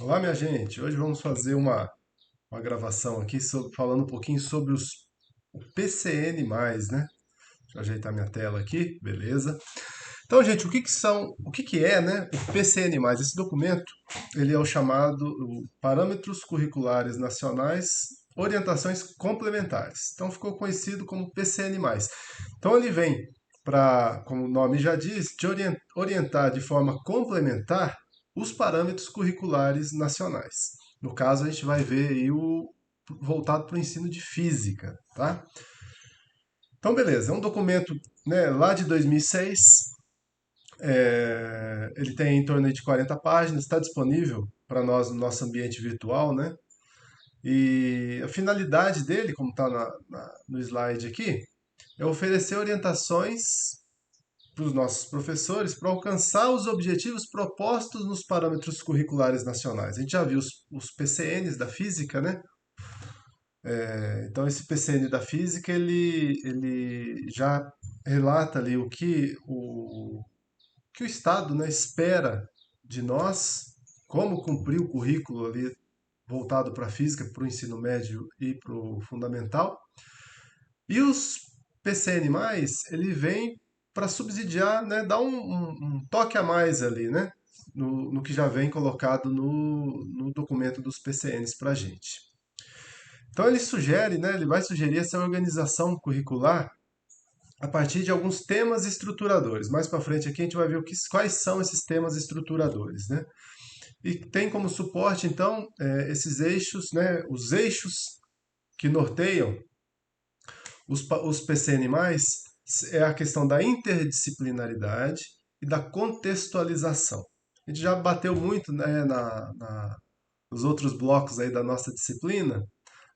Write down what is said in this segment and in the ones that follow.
Olá, minha gente. Hoje vamos fazer uma gravação aqui falando um pouquinho sobre o PCN+, né? Deixa eu ajeitar minha tela aqui, beleza. Então, gente, o que que é, né, o PCN+. Esse documento, ele é o chamado Parâmetros Curriculares Nacionais, Orientações Complementares. Então, ficou conhecido como PCN+. Então, ele vem para, como o nome já diz, de orientar de forma complementar os parâmetros curriculares nacionais. No caso, a gente vai ver aí o voltado para o ensino de física, tá? Então, beleza, é um documento, né, lá de 2006. Ele tem em torno de 40 páginas, está disponível para nós no nosso ambiente virtual, né? E a finalidade dele, como está no slide aqui, é oferecer orientações para os nossos professores para alcançar os objetivos propostos nos parâmetros curriculares nacionais. A gente já viu os PCNs da física, né? Então, esse PCN da física, ele já relata ali que o Estado, né, espera de nós, como cumprir o currículo ali voltado para a física, para o ensino médio e para o fundamental. E os PCN+, ele vem para subsidiar, né, dar um toque a mais ali, né, no que já vem colocado no documento dos PCNs para a gente. Então ele sugere, né, ele vai sugerir essa organização curricular a partir de alguns temas estruturadores. Mais para frente aqui a gente vai ver quais são esses temas estruturadores, né? E tem como suporte, então, esses eixos, né, os eixos que norteiam os PCN+, é a questão da interdisciplinaridade e da contextualização. A gente já bateu muito, né, nos outros blocos aí da nossa disciplina,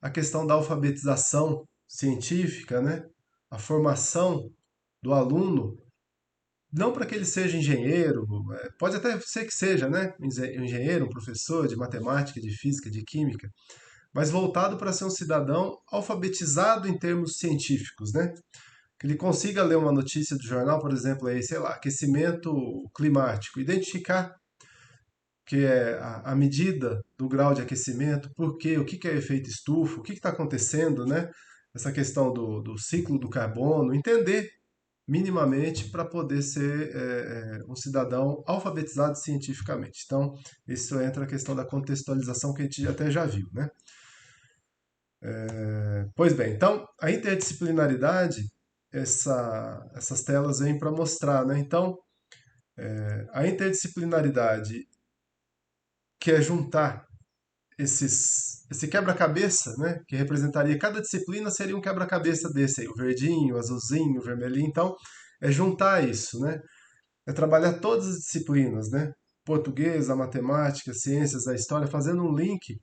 a questão da alfabetização científica, né, a formação do aluno, não para que ele seja engenheiro, pode até ser que seja, né, um engenheiro, um professor de matemática, de física, de química, mas voltado para ser um cidadão alfabetizado em termos científicos, né? Que ele consiga ler uma notícia do jornal, por exemplo, aí, sei lá, aquecimento climático, identificar que é a medida do grau de aquecimento, por quê, o que que é efeito estufa, o que está acontecendo, né? Essa questão do ciclo do carbono, entender minimamente para poder ser um cidadão alfabetizado cientificamente. Então, isso entra a questão da contextualização que a gente até já viu, né? Pois bem, então a interdisciplinaridade, essas telas vêm para mostrar, né? Então, a interdisciplinaridade, que é juntar esse quebra-cabeça, né? Que representaria cada disciplina seria um quebra-cabeça desse aí, o verdinho, o azulzinho, o vermelhinho. Então, é juntar isso, né? É trabalhar todas as disciplinas, né? Português, a matemática, ciências, a história, fazendo um link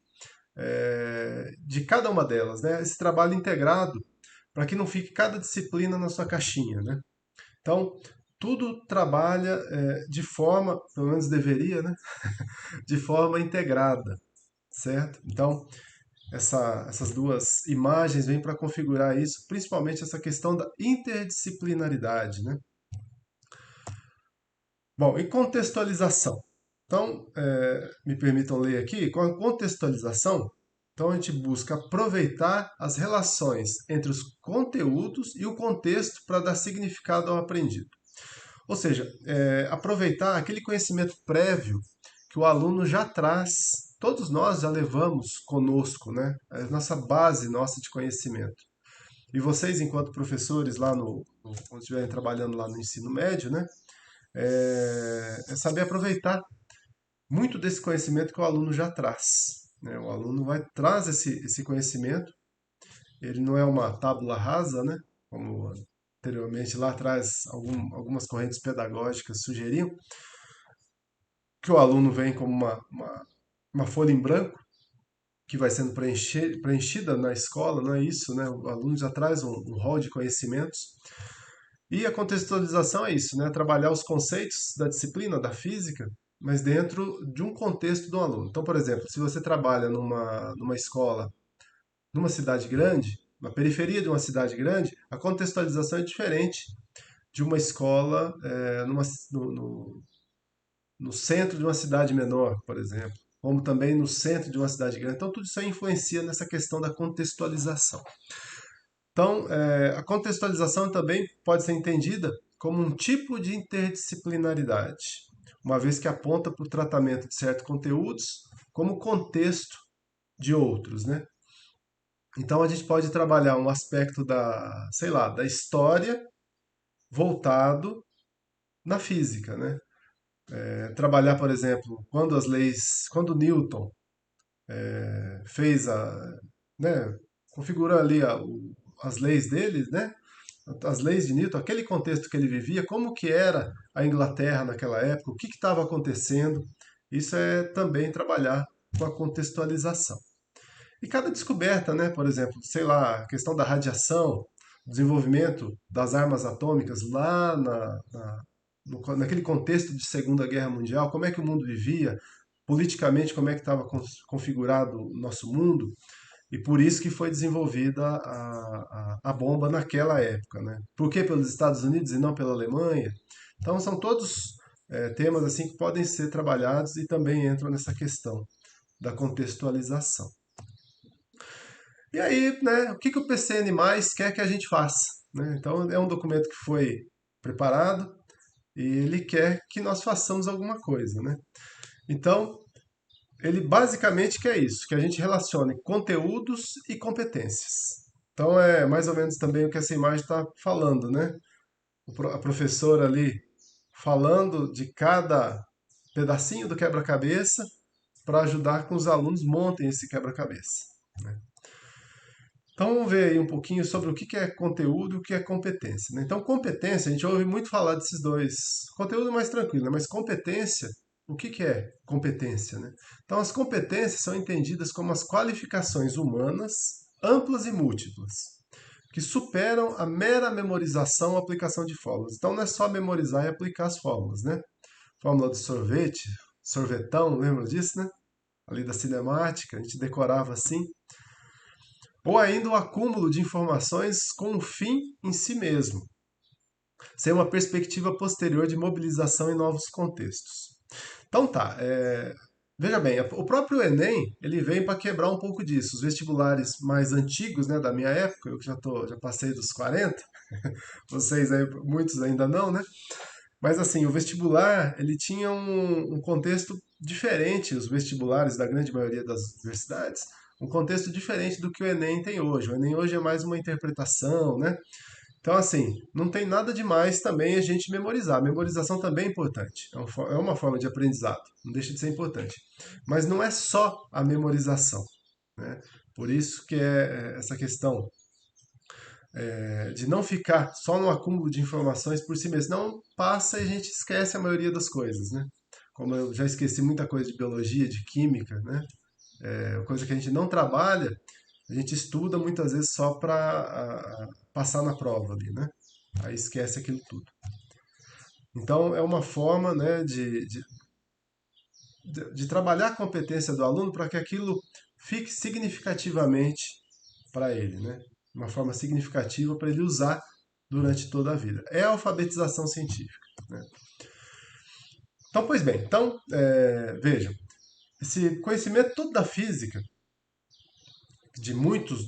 de cada uma delas, né? Esse trabalho integrado para que não fique cada disciplina na sua caixinha, né? Então, tudo trabalha de forma, pelo menos deveria, né? De forma integrada, certo? Então, essas duas imagens vêm para configurar isso, principalmente essa questão da interdisciplinaridade, né? Bom, e contextualização. Então, me permitam ler aqui, com a contextualização, então a gente busca aproveitar as relações entre os conteúdos e o contexto para dar significado ao aprendido. Ou seja, aproveitar aquele conhecimento prévio que o aluno já traz, todos nós já levamos conosco, né? A nossa base nossa de conhecimento. E vocês, enquanto professores lá quando estiverem trabalhando lá no ensino médio, né? É saber aproveitar muito desse conhecimento que o aluno já traz, né? O aluno traz esse conhecimento, ele não é uma tábula rasa, né? Como anteriormente lá atrás algumas correntes pedagógicas sugeriam, que o aluno vem como uma folha em branco que vai sendo preenchida na escola, não é isso, né? O aluno já traz um rol de conhecimentos. E a contextualização é isso, né? Trabalhar os conceitos da disciplina, da física, mas dentro de um contexto do aluno. Então, por exemplo, se você trabalha numa escola, numa cidade grande, na periferia de uma cidade grande, a contextualização é diferente de uma escola no centro de uma cidade menor, por exemplo. como também no centro de uma cidade grande. Então, tudo isso aí influencia nessa questão da contextualização. Então, a contextualização também pode ser entendida como um tipo de interdisciplinaridade, uma vez que aponta para o tratamento de certos conteúdos como contexto de outros, né? Então, a gente pode trabalhar um aspecto da, sei lá, da história voltado na física, né? Trabalhar, por exemplo, quando Newton fez né, configurou ali as leis dele, né? As leis de Newton, aquele contexto que ele vivia, como que era a Inglaterra naquela época, o que estava acontecendo. Isso é também trabalhar com a contextualização. E cada descoberta, né, por exemplo, sei lá, a questão da radiação, desenvolvimento das armas atômicas lá naquele contexto de Segunda Guerra Mundial, como é que o mundo vivia, politicamente como é que estava configurado o nosso mundo, e por isso que foi desenvolvida a bomba naquela época, né? Por que pelos Estados Unidos e não pela Alemanha? Então são todos temas assim que podem ser trabalhados e também entram nessa questão da contextualização. E aí, né, o que, que o PCN mais quer que a gente faça? Né? Então é um documento que foi preparado e ele quer que nós façamos alguma coisa, né? Então, ele basicamente quer isso, que a gente relacione conteúdos e competências. Então é mais ou menos também o que essa imagem está falando, né? A professora ali falando de cada pedacinho do quebra-cabeça para ajudar com os alunos montem esse quebra-cabeça. Né? Então vamos ver aí um pouquinho sobre o que é conteúdo e o que é competência. Né? Então competência, a gente ouve muito falar desses dois. Conteúdo é mais tranquilo, né? Mas competência, o que é competência? Né? Então as competências são entendidas como as qualificações humanas amplas e múltiplas, que superam a mera memorização ou aplicação de fórmulas. Então não é só memorizar e aplicar as fórmulas, né? Fórmula do sorvete, sorvetão, lembra disso, né? Ali da cinemática, a gente decorava assim. Ou ainda o acúmulo de informações com um fim em si mesmo, sem uma perspectiva posterior de mobilização em novos contextos. Então tá, veja bem, o próprio Enem ele vem para quebrar um pouco disso. Os vestibulares mais antigos, né, da minha época, eu que já passei dos 40, vocês aí, muitos ainda não, né? Mas assim, o vestibular ele tinha um contexto diferente, os vestibulares da grande maioria das universidades, um contexto diferente do que o Enem tem hoje. O Enem hoje é mais uma interpretação, né? Então, assim, não tem nada demais também a gente memorizar. A memorização também é importante. É uma forma de aprendizado, não deixa de ser importante. Mas não é só a memorização, né? Por isso que é essa questão de não ficar só no acúmulo de informações por si mesmo. Não passa e a gente esquece a maioria das coisas, né? Como eu já esqueci muita coisa de biologia, de química, né? Coisa que a gente não trabalha, a gente estuda muitas vezes só para passar na prova ali, né? Aí esquece aquilo tudo. Então é uma forma, né, de trabalhar a competência do aluno para que aquilo fique significativamente para ele, né? Uma forma significativa para ele usar durante toda a vida. É a alfabetização científica. Né? Então, pois bem, então, vejam, esse conhecimento todo da física, de muitos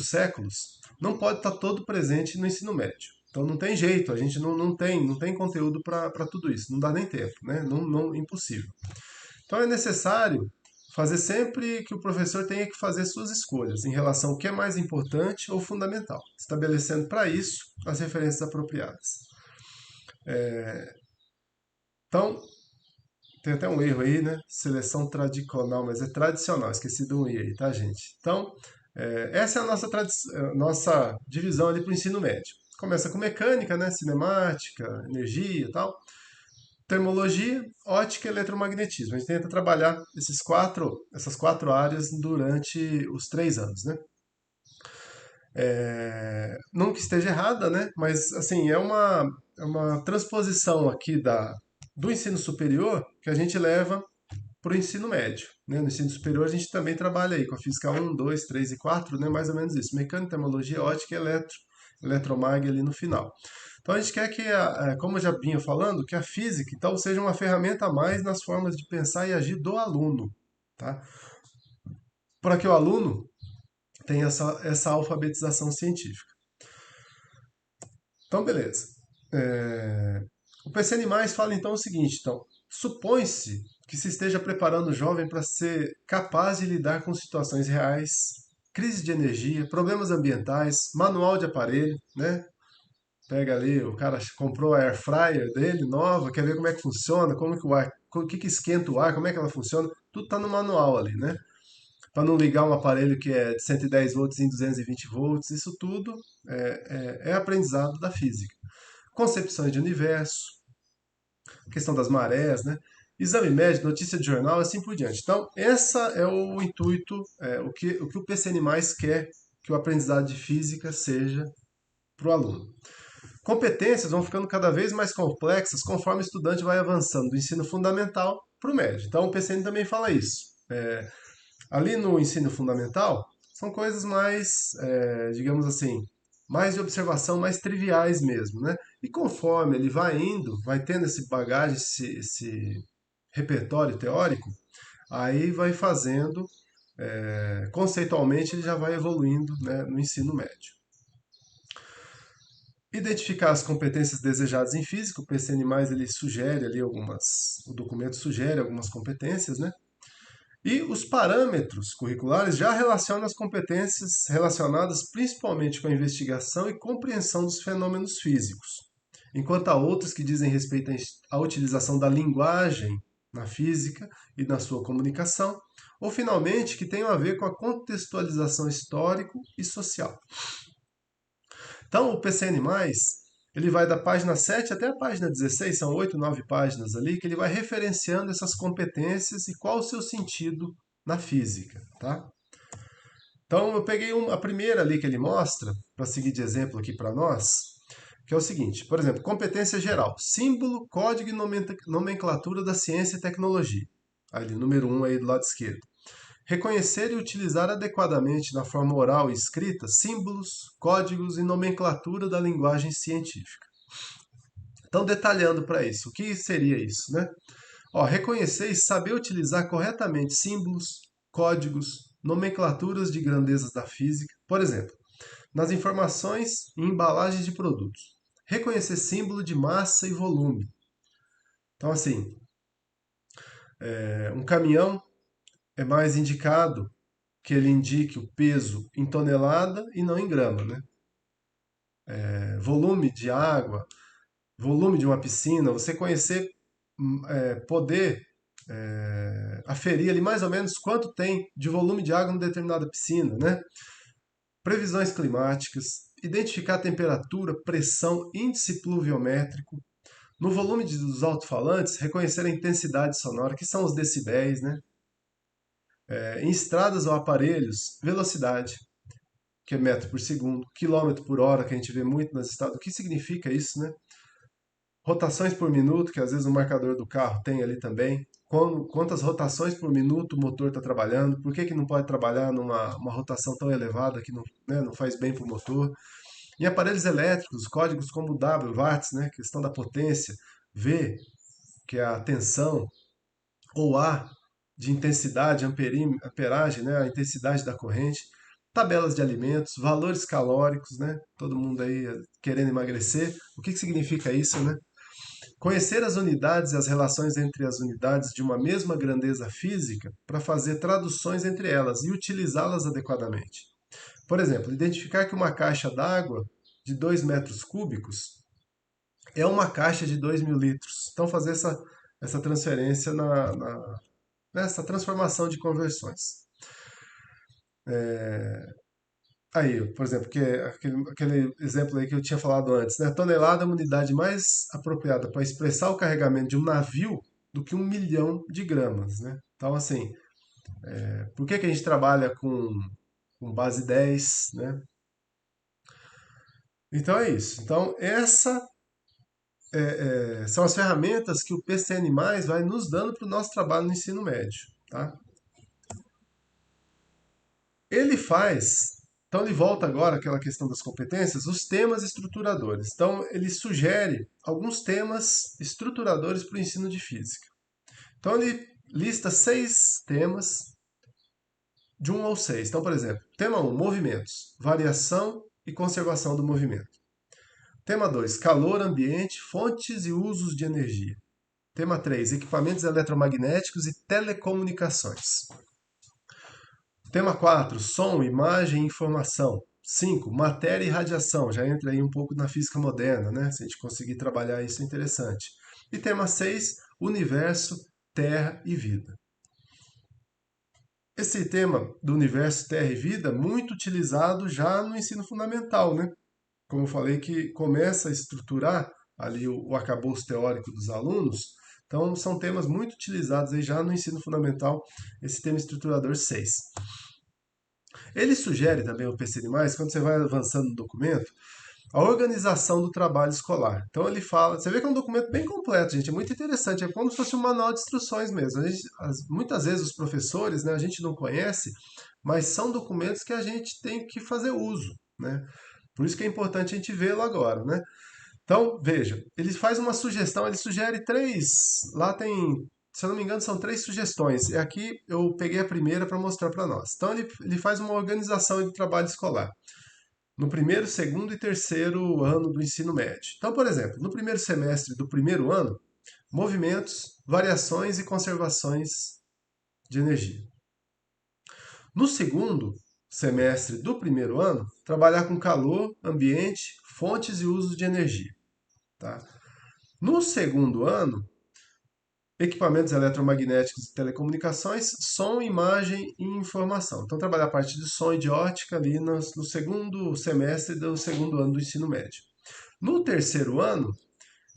séculos, não pode estar todo presente no ensino médio. Então não tem jeito, a gente não tem conteúdo para tudo isso, não dá nem tempo, né? Impossível. Então é necessário fazer sempre que o professor tenha que fazer suas escolhas em relação ao que é mais importante ou fundamental, estabelecendo para isso as referências apropriadas. Então, tem até um erro aí, né? Seleção tradicional, mas é tradicional, esqueci de um I aí, tá, gente? Então, essa é a nossa divisão ali para o ensino médio. Começa com mecânica, né? Cinemática, energia e tal. Termologia, ótica e eletromagnetismo. A gente tenta trabalhar essas quatro áreas durante os 3 anos, né? Não que esteja errada, né? Mas assim é uma transposição aqui do ensino superior que a gente leva para o ensino médio. Né? No ensino superior a gente também trabalha aí com a física 1, 2, 3 e 4, né? Mais ou menos isso. Mecânica, termologia, ótica e eletromag ali no final. Então a gente quer que, como eu já vinha falando, que a física então seja uma ferramenta a mais nas formas de pensar e agir do aluno. tá? Para que o aluno tenha essa alfabetização científica. Então, beleza. O PC Animais fala então o seguinte, então, supõe-se que se esteja preparando o jovem para ser capaz de lidar com situações reais, crise de energia, problemas ambientais, manual de aparelho, né? Pega ali, o cara comprou a air fryer dele, nova, quer ver como é que funciona, como que o ar, o que esquenta o ar, como é que ela funciona, tudo está no manual ali, né? Para não ligar um aparelho que é de 110 volts em 220 volts, isso tudo é aprendizado da física. Concepções de universo, questão das marés, né? Exame médico, notícia de jornal, assim por diante. Então, esse é o intuito, o que o PC Animais quer que o aprendizado de física seja para o aluno. Competências vão ficando cada vez mais complexas conforme o estudante vai avançando do ensino fundamental para o médio. Então, o PCN também fala isso. Ali no ensino fundamental, são coisas mais, digamos assim, mais de observação, mais triviais mesmo, né? E conforme ele vai indo, vai tendo esse bagagem, esse repertório teórico, aí vai fazendo, conceitualmente ele já vai evoluindo, né, no ensino médio. Identificar as competências desejadas em física, o PC Animais ele sugere ali o documento sugere algumas competências, né? E os parâmetros curriculares já relacionam as competências relacionadas principalmente com a investigação e compreensão dos fenômenos físicos, enquanto há outros que dizem respeito à utilização da linguagem na física e na sua comunicação, ou finalmente que tenham a ver com a contextualização histórico e social. Então, o PCN+, ele vai da página 7 até a página 16, são 8, 9 páginas ali, que ele vai referenciando essas competências e qual o seu sentido na física, tá? Então, eu peguei a primeira ali que ele mostra, para seguir de exemplo aqui para nós, que é o seguinte, por exemplo, competência geral, símbolo, código e nomenclatura da ciência e tecnologia. Ali, número 1 aí do lado esquerdo. Reconhecer e utilizar adequadamente na forma oral e escrita símbolos, códigos e nomenclatura da linguagem científica. Então, detalhando para isso, o que seria isso, né? Reconhecer e saber utilizar corretamente símbolos, códigos, nomenclaturas de grandezas da física, por exemplo, nas informações e embalagens de produtos. Reconhecer símbolo de massa e volume. Então, assim, um caminhão é mais indicado que ele indique o peso em tonelada e não em grama, né? Volume de água, volume de uma piscina, você conhecer, poder aferir ali mais ou menos quanto tem de volume de água em determinada piscina, né? Previsões climáticas, identificar temperatura, pressão, índice pluviométrico. No volume dos alto-falantes, reconhecer a intensidade sonora, que são os decibéis, né? Em estradas ou aparelhos, velocidade, que é metro por segundo, quilômetro por hora, que a gente vê muito nas estradas. O que significa isso, né? Rotações por minuto, que às vezes o marcador do carro tem ali também. Quantas rotações por minuto o motor está trabalhando? Por que não pode trabalhar numa uma rotação tão elevada que não, né, não faz bem para o motor? Em aparelhos elétricos, códigos como W, watts, né, questão da potência, V, que é a tensão, ou A, de intensidade, amperagem, né, a intensidade da corrente, tabelas de alimentos, valores calóricos, né, todo mundo aí querendo emagrecer. O que significa isso, né? Conhecer as unidades e as relações entre as unidades de uma mesma grandeza física para fazer traduções entre elas e utilizá-las adequadamente. Por exemplo, identificar que uma caixa d'água de 2 metros cúbicos é uma caixa de 2.000 litros. Então, fazer essa transferência nessa transformação de conversões. Aí, por exemplo, aquele exemplo aí que eu tinha falado antes, né? Tonelada é uma unidade mais apropriada para expressar o carregamento de um navio do que 1 milhão de gramas, né? Então, assim, por que a gente trabalha com base 10, né? Então é isso. Então, são as ferramentas que o PCN+, vai nos dando para o nosso trabalho no ensino médio, tá? Ele faz, então ele volta agora àquela questão das competências, os temas estruturadores. Então ele sugere alguns temas estruturadores para o ensino de física. Então ele lista 6 temas de 1 ao 6. Então, por exemplo, tema 1, movimentos, variação e conservação do movimento. Tema 2, calor, ambiente, fontes e usos de energia. Tema 3, equipamentos eletromagnéticos e telecomunicações. Tema 4, som, imagem e informação. 5, matéria e radiação. Já entra aí um pouco na física moderna, né? Se a gente conseguir trabalhar isso é interessante. E tema 6, universo, terra e vida. Esse tema do universo, terra e vida, muito utilizado já no ensino fundamental, né? Como eu falei, que começa a estruturar ali o arcabouço teórico dos alunos. Então, são temas muito utilizados aí já no ensino fundamental, esse tema estruturador 6. Ele sugere também, o PCN+, quando você vai avançando no documento, a organização do trabalho escolar. Então ele fala, você vê que é um documento bem completo, gente, é muito interessante, é como se fosse um manual de instruções mesmo. Muitas vezes os professores, né, a gente não conhece, mas são documentos que a gente tem que fazer uso, né? Por isso que é importante a gente vê-lo agora, né? Então, veja, ele faz uma sugestão, ele sugere três, lá tem, se eu não me engano, são três sugestões. E aqui eu peguei a primeira para mostrar para nós. Então, ele faz uma organização de trabalho escolar no primeiro, segundo e terceiro ano do ensino médio. Então, por exemplo, no primeiro semestre do primeiro ano, movimentos, variações e conservações de energia. No segundo semestre do primeiro ano, trabalhar com calor, ambiente, fontes e usos de energia. Tá? No segundo ano, equipamentos eletromagnéticos e telecomunicações, som, imagem e informação. Então, trabalhar a parte de som e de ótica ali no segundo semestre do segundo ano do ensino médio. No terceiro ano,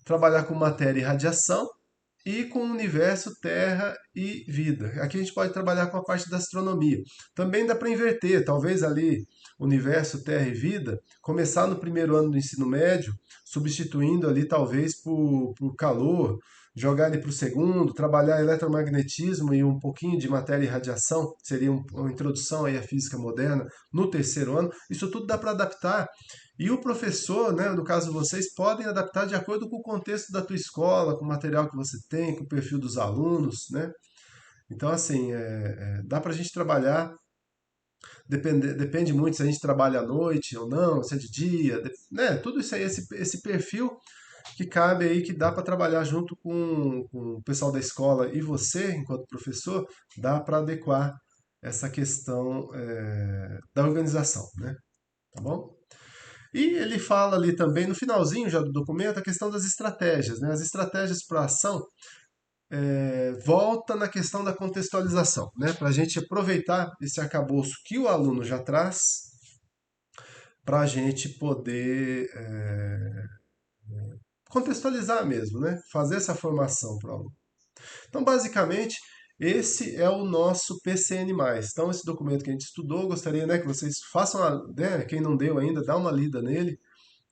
trabalhar com matéria e radiação e com o universo, terra e vida. Aqui a gente pode trabalhar com a parte da astronomia. Também dá para inverter, talvez ali universo, terra e vida, começar no primeiro ano do ensino médio, substituindo ali talvez por calor, jogar ele para o segundo, trabalhar eletromagnetismo e um pouquinho de matéria e radiação, seria uma introdução aí à física moderna no terceiro ano. Isso tudo dá para adaptar. E o professor, né, no caso vocês, podem adaptar de acordo com o contexto da tua escola, com o material que você tem, com o perfil dos alunos, né? Então, assim, dá para a gente trabalhar, depende muito se a gente trabalha à noite ou não, se é de dia, né? Tudo isso aí, esse perfil que cabe aí, que dá para trabalhar junto com o pessoal da escola e você, enquanto professor, dá para adequar essa questão da organização, né? Tá bom? E ele fala ali também, no finalzinho já do documento, a questão das estratégias. Né? As estratégias para ação volta na questão da contextualização, né? Para a gente aproveitar esse arcabouço que o aluno já traz, para a gente poder contextualizar mesmo, né? Fazer essa formação para o aluno. Então, basicamente, esse é o nosso PCN+. Então, esse documento que a gente estudou, gostaria, né, que vocês façam, né, quem não deu ainda, dá uma lida nele.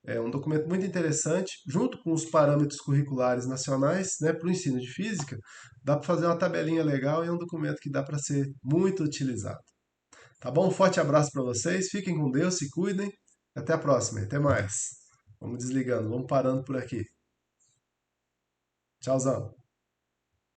É um documento muito interessante, junto com os parâmetros curriculares nacionais, né, para o ensino de física. Dá para fazer uma tabelinha legal e é um documento que dá para ser muito utilizado. Tá bom? Um forte abraço para vocês, fiquem com Deus, se cuidem. Até a próxima, até mais. Vamos desligando, vamos parando por aqui. Tchauzão.